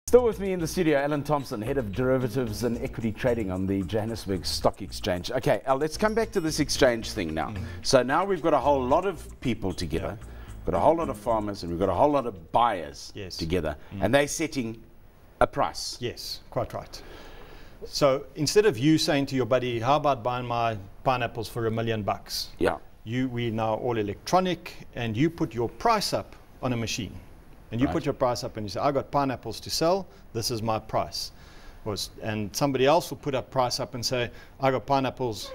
Still with me in the studio, Allan Thomson, Head of Derivatives and Equity Trading on the Johannesburg Stock Exchange. Okay, Al, let's come back to this exchange thing now. So now we've got a whole lot of people together, we've got a whole lot of farmers, and we've got a whole lot of buyers together, and they're setting a price. Yes, quite right. So instead of you saying to your buddy, how about buying my pineapples for $1 million? Yeah. We now all electronic, and you put your price up on a machine. And you put your price up and you say, I got pineapples to sell, this is my price. And somebody else will put a price up and say, I got pineapples,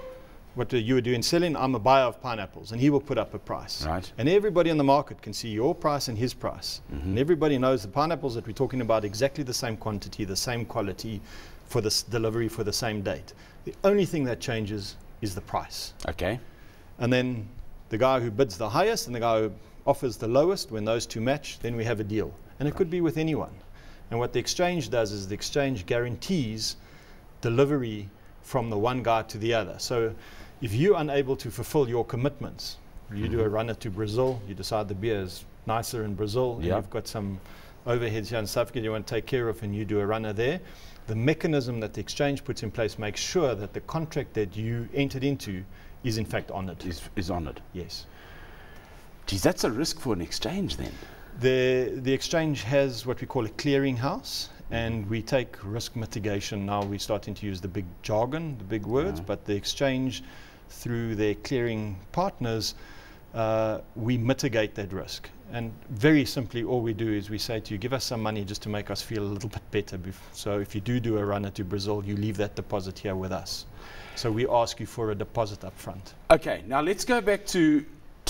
what you were doing selling, I'm a buyer of pineapples. And he will put up a price. Right. And everybody in the market can see your price and his price. And everybody knows the pineapples that we're talking about, exactly the same quantity, the same quality, for this delivery for the same date. The only thing that changes is the price. Okay. And then the guy who bids the highest and the guy who offers the lowest, when those two match, then we have a deal. And it could be with anyone. And what the exchange does is the exchange guarantees delivery from the one guy to the other. So if you're unable to fulfill your commitments, you do a runner to Brazil, you decide the beer is nicer in Brazil, and you've got some overheads here in South Africa you want to take care of, and you do a runner there, the mechanism that the exchange puts in place makes sure that the contract that you entered into is in fact honored. Is honored. Yes. Geez, that's a risk for an exchange then. The exchange has what we call a clearing house, and we take risk mitigation. Now we're starting to use the big jargon, the big words, but the exchange, through their clearing partners, we mitigate that risk. And very simply, all we do is we say to you, give us some money just to make us feel a little bit better. So if you do a runner to Brazil, you leave that deposit here with us. So we ask you for a deposit up front. Okay, now let's go back to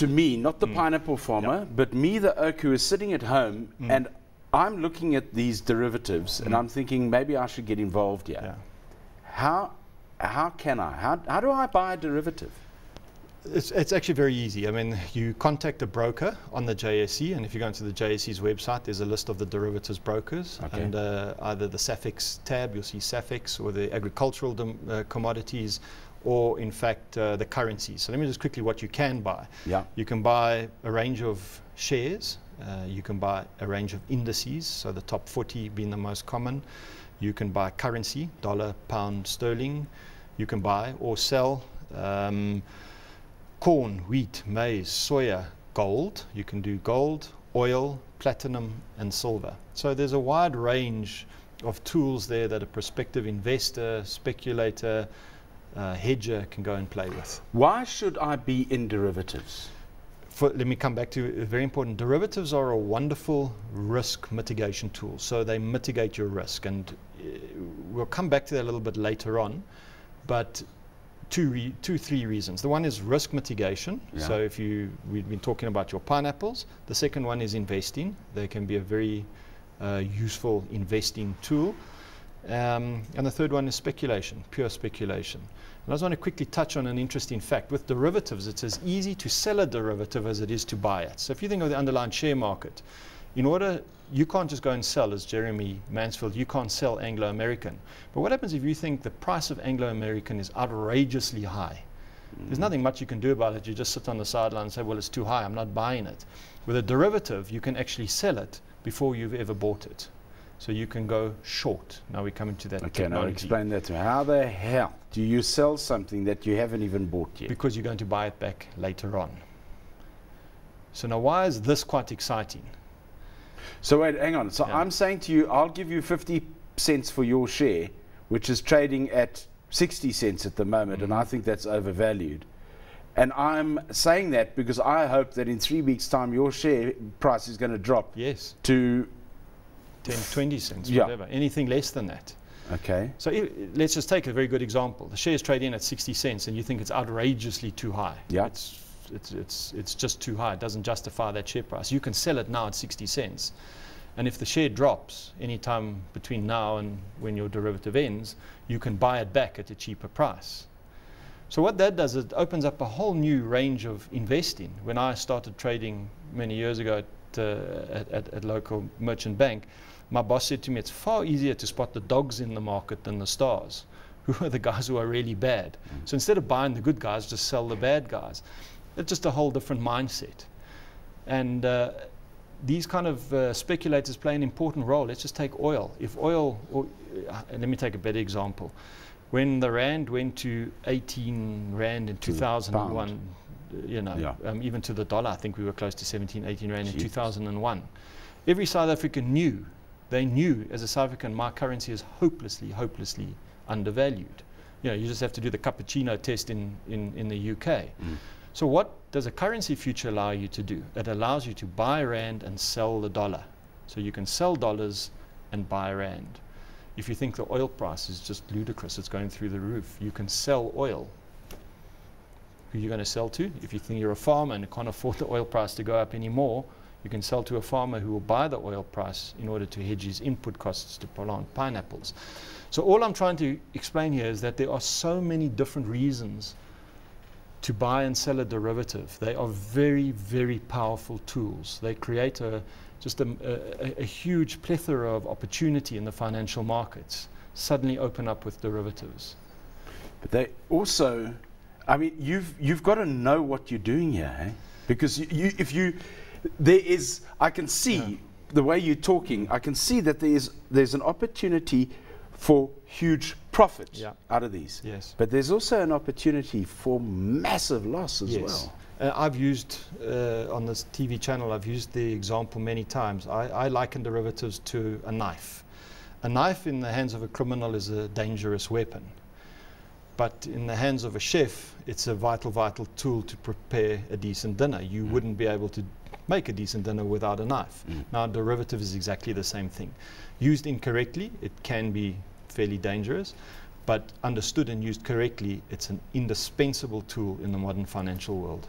me, not the pineapple farmer, but me, the oak, who is sitting at home, and I'm looking at these derivatives, and I'm thinking maybe I should get involved here. How can I? How do I buy a derivative? It's actually very easy. I mean, you contact a broker on the JSE, and if you go into the JSE's website, there's a list of the derivatives brokers, and either the SAFEX tab, you'll see SAFEX, or the agricultural commodities, or in fact the currencies. So let me just quickly what you can buy. You can buy a range of shares, you can buy a range of indices, so the top 40 being the most common. You can buy currency, dollar, pound, sterling. You can buy or sell corn, wheat, maize, soya, gold. You can do gold, oil, platinum, and silver. So there's a wide range of tools there that a prospective investor, speculator, hedger can go and play with. Why should I be in derivatives? Let me come back to a very important. Derivatives are a wonderful risk mitigation tool. So they mitigate your risk, and we'll come back to that a little bit later on. But three reasons. The one is risk mitigation. So if we've been talking about your pineapples. The second one is investing. They can be a very useful investing tool. And the third one is speculation, pure speculation. And I just want to quickly touch on an interesting fact. With derivatives, it's as easy to sell a derivative as it is to buy it. So if you think of the underlying share market, you can't just go and sell, as Jeremy Mansfield, you can't sell Anglo-American. But what happens if you think the price of Anglo-American is outrageously high? There's nothing much you can do about it. You just sit on the sideline and say, well, it's too high, I'm not buying it. With a derivative, you can actually sell it before you've ever bought it. So you can go short. Now we come into that technology. Now explain that to me. How the hell do you sell something that you haven't even bought yet? Because you're going to buy it back later on. So now why is this quite exciting? So wait, hang on. So I'm saying to you, I'll give you 50 cents for your share, which is trading at 60 cents at the moment, and I think that's overvalued. And I'm saying that because I hope that in 3 weeks' time your share price is going to drop to 10, 20 cents, whatever. Anything less than that. Okay. So let's just take a very good example. The share is trading at 60 cents and you think it's outrageously too high. It's just too high. It doesn't justify that share price. You can sell it now at 60 cents. And if the share drops anytime between now and when your derivative ends, you can buy it back at a cheaper price. So what that does, it opens up a whole new range of investing. When I started trading many years ago at local merchant bank, my boss said to me, it's far easier to spot the dogs in the market than the stars, who are the guys who are really bad. So instead of buying the good guys, just sell the bad guys. It's just a whole different mindset. And these kind of speculators play an important role. Let's just take oil. If oil, let me take a better example. When the rand went to 18 rand in 2001, you know, even to the dollar, I think we were close to 17, 18 rand in 2001. Every South African knew, they knew as a South African, my currency is hopelessly, hopelessly undervalued. You know, you just have to do the cappuccino test in the UK. So what does a currency future allow you to do? It allows you to buy rand and sell the dollar. So you can sell dollars and buy rand. If you think the oil price is just ludicrous, it's going through the roof, you can sell oil. Who are you going to sell to? If you think you're a farmer and can't afford the oil price to go up anymore, you can sell to a farmer who will buy the oil price in order to hedge his input costs to plant pineapples. So all I'm trying to explain here is that there are so many different reasons to buy and sell a derivative. They are very, very powerful tools. They create just a huge plethora of opportunity in the financial markets. Suddenly open up with derivatives. But they also, I mean, you've got to know what you're doing here, eh? Because I can see the way you're talking. I can see that there's an opportunity for huge profit out of these. Yes. But there's also an opportunity for massive loss as well. I've used, on this TV channel, I've used the example many times. I liken derivatives to a knife. A knife in the hands of a criminal is a dangerous weapon. But in the hands of a chef, it's a vital, vital tool to prepare a decent dinner. You wouldn't be able to make a decent dinner without a knife. Now, a derivative is exactly the same thing. Used incorrectly, it can be fairly dangerous. But understood and used correctly, it's an indispensable tool in the modern financial world.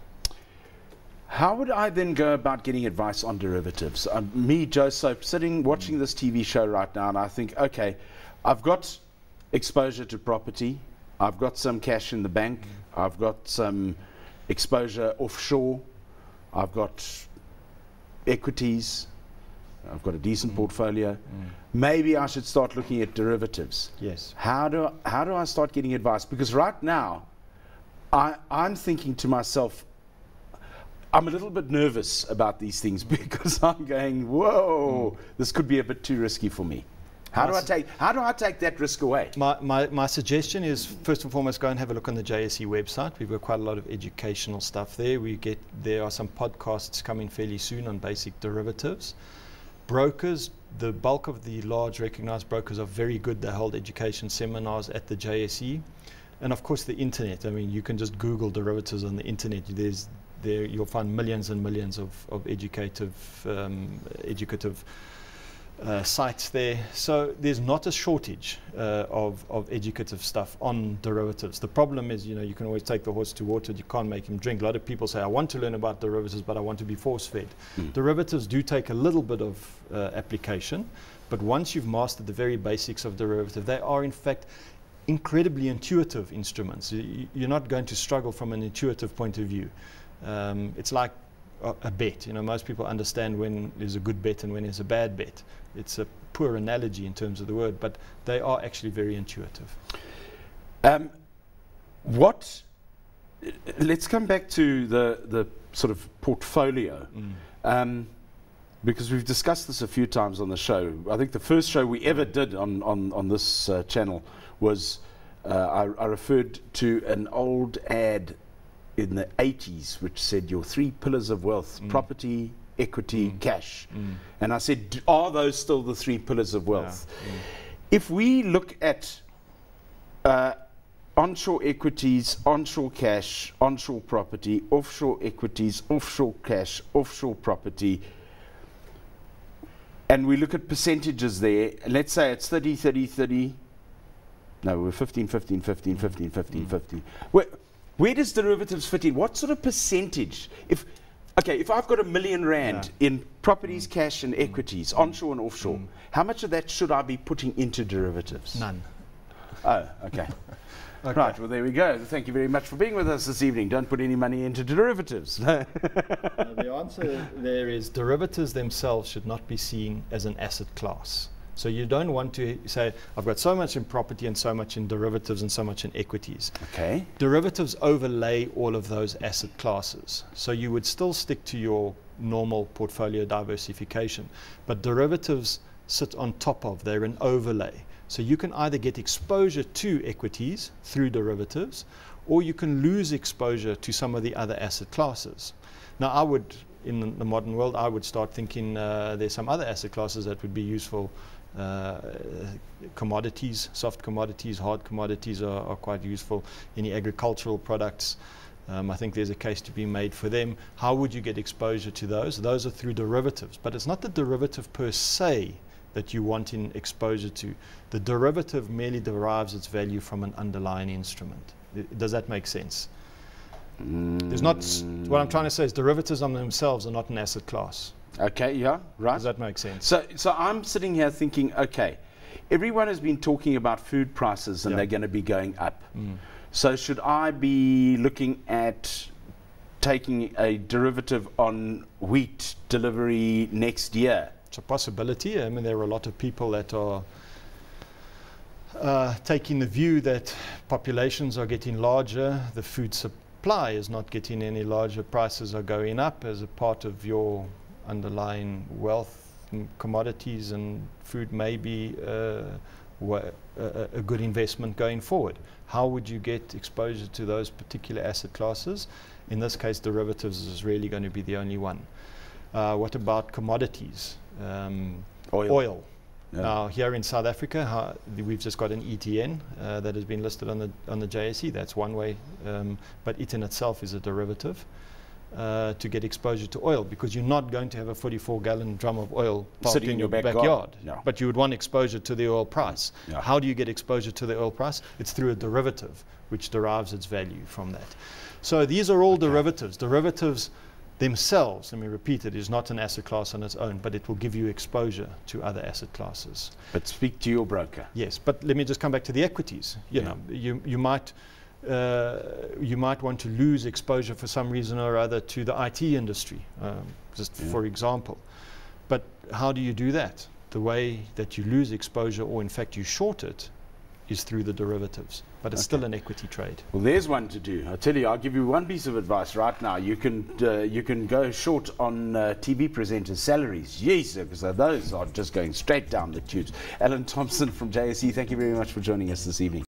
How would I then go about getting advice on derivatives? Me, Joe Soap, sitting watching this TV show right now, and I think, okay, I've got exposure to property, I've got some cash in the bank, I've got some exposure offshore, I've got equities, I've got a decent portfolio. Maybe I should start looking at derivatives. Yes. How do I start getting advice? Because right now, I'm thinking to myself, I'm a little bit nervous about these things because I'm going, whoa, this could be a bit too risky for me. How do I take that risk away? My suggestion is, first and foremost, go and have a look on the JSE website. We've got quite a lot of educational stuff there. There are some podcasts coming fairly soon on basic derivatives. Brokers, the bulk of the large recognized brokers are very good. They hold education seminars at the JSE. And of course the internet. I mean, you can just Google derivatives on the internet. You'll find millions and millions of educative sites there. So there's not a shortage of educative stuff on derivatives. The problem is, you know, you can always take the horse to water, you can't make him drink. A lot of people say, I want to learn about derivatives, but I want to be force-fed. Derivatives do take a little bit of application, but once you've mastered the very basics of derivative, they are in fact incredibly intuitive instruments. You're not going to struggle from an intuitive point of view. It's like a bet. You know, most people understand when there's a good bet and when there's a bad bet. It's a poor analogy in terms of the word, but they are actually very intuitive. Let's come back to the sort of portfolio, because we've discussed this a few times on the show. I think the first show we ever did on this channel was, I referred to an old ad in the 80s, which said your 3 pillars of wealth: property, equity, cash. And I said, are those still the 3 pillars of wealth? If we look at onshore equities, onshore cash, onshore property, offshore equities, offshore cash, offshore property, and we look at percentages there, let's say it's 30, 30, 30, no, we're 15, 15, 15, 15, 15, 15. Where does derivatives fit in? What sort of percentage? If I've got R1 million in properties, cash and equities, onshore and offshore, how much of that should I be putting into derivatives? None. Oh, okay. Right, well, there we go. Thank you very much for being with us this evening. Don't put any money into derivatives. The answer there is derivatives themselves should not be seen as an asset class. So you don't want to say, I've got so much in property and so much in derivatives and so much in equities. Okay. Derivatives overlay all of those asset classes. So you would still stick to your normal portfolio diversification. But derivatives sit on top of, they're an overlay. So you can either get exposure to equities through derivatives, or you can lose exposure to some of the other asset classes. Now I would, in the modern world, I would start thinking there's some other asset classes that would be useful. Commodities, soft commodities, hard commodities are quite useful. Any agricultural products, I think there's a case to be made for them. How would you get exposure to those? Those are through derivatives, but it's not the derivative per se that you want in exposure to. The derivative merely derives its value from an underlying instrument. Does that make sense? There's not, what I'm trying to say is derivatives on themselves are not an asset class. Okay, yeah, right. Does that make sense? So I'm sitting here thinking, okay, everyone has been talking about food prices and they're going to be going up. So should I be looking at taking a derivative on wheat delivery next year? It's a possibility. I mean, there are a lot of people that are taking the view that populations are getting larger, the food supply is not getting any larger, prices are going up as a part of your underlying wealth. Commodities and food may be a good investment going forward. How would you get exposure to those particular asset classes? In this case, derivatives is really going to be the only one. What about commodities? Oil. Yeah. Now, here in South Africa, we've just got an ETN that has been listed on the JSE. That's one way, but it in itself is a derivative to get exposure to oil, because you're not going to have a 44-gallon drum of oil sitting in your backyard. No. But you would want exposure to the oil price. Yeah. How do you get exposure to the oil price? It's through a derivative, which derives its value from that. So these are all derivatives. Derivatives themselves, let me repeat it, is not an asset class on its own, but it will give you exposure to other asset classes. But speak to your broker. Yes, but let me just come back to the equities. You know, you might want to lose exposure for some reason or other to the IT industry, for example. But how do you do that? The way that you lose exposure, or in fact you short it, is through the derivatives. But it's still an equity trade. Well, there's one to do. I tell you, I'll give you one piece of advice right now. You can go short on TV presenters' salaries. Yes, because those are just going straight down the tubes. Allan Thomson from JSE, thank you very much for joining us this evening.